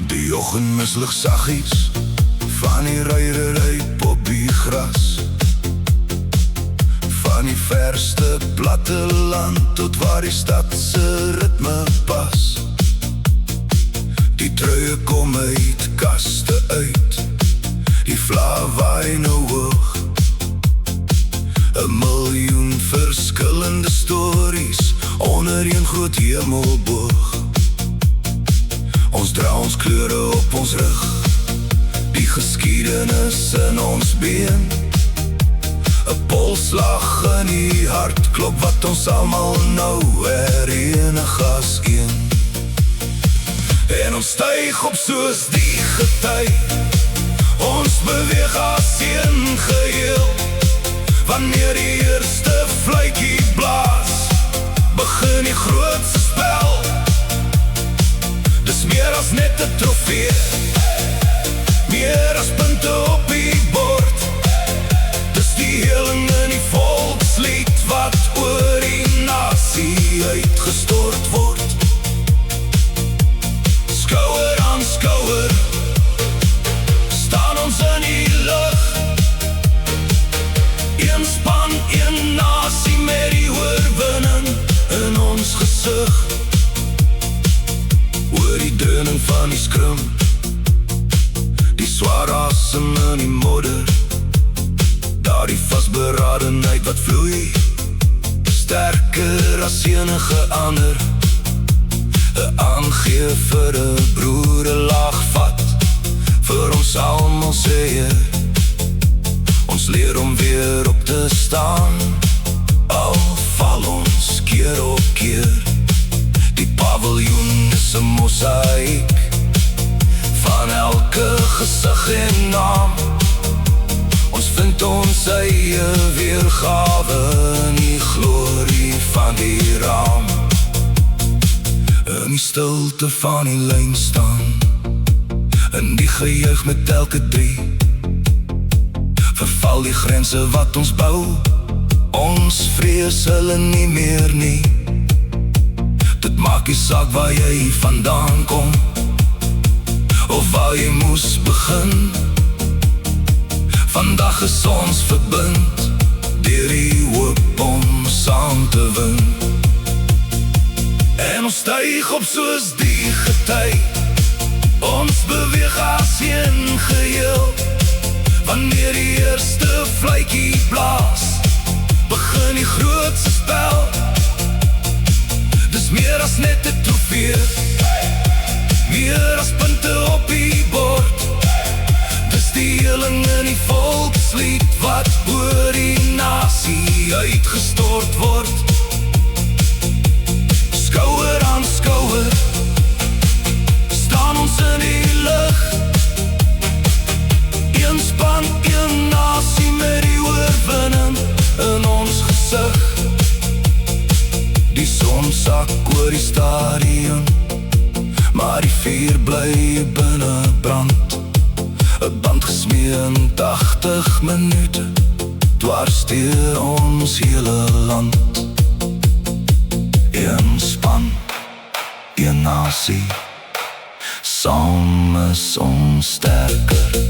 Die oggend mislig saggies van die ruiery op die gras, van die verste platteland tot waar die stad se ritme pas. Die truie kom uit kaste uit, die vla waai nou hoog. 'n miljoen verskillende stories onder een groot hemelboog. Ons dra ons kleure op ons rug, die geskiedenis in ons been. 'n polslag in die hart klop wat ons almal nou herenig as een. En ons styg op soos die gety, ons beweeg as een geheel. Wanneer die eerste fluitjie blaas, begin die grootste spel. Dis meer as net 'n trofee, meer as punte op die bord. Dis die heling in die volkslied wat oor die nasie uitgestort word. Skouer aan skouer staan ons in die lug, een span, een nasie met die oorwinning in ons gesig. Oor die dreuning van die skrum, die swaar asem in die modder, daar die vasberadenheid wat vloei, sterker as enige ander. 'n aangee vir 'n broer, 'n laag vat vir ons almal sê. Ons leer om weer op te staan, al val ons keer op keer. Die paviljoen is 'n mosaïek van elke gesig en naam. Ons vind ons eie weergawe in die glorie van die raam. In die stilte van die lyn staan, in die gejuig met elke drie, verval die grense wat ons bou, ons vrees hulle nie meer nie. Dit maak nie saak waar jy vandaan kom, of waar jy moes begin. Vandag is ons verbind, deur die hoop om saam te win. En ons styg op soos die gety, ons beweeg as een geheel. Wanneer die eerste fluitjie blaas, begin die grootste spel. Dis meer as net 'n trofee, meer as punte op die bord. Dis die heling in die volkslied wat oor die nasie uitgestort word. Skouer aan skouer staan ons in die lug, een span, een nasie met die oorwinning in ons gesig. Die son sak oor die stadion, maar die vuur bly binne brand. 'n band gesmee in 80 minute, dwars deur ons hele land. Een span, een nasie, saam is ons sterker.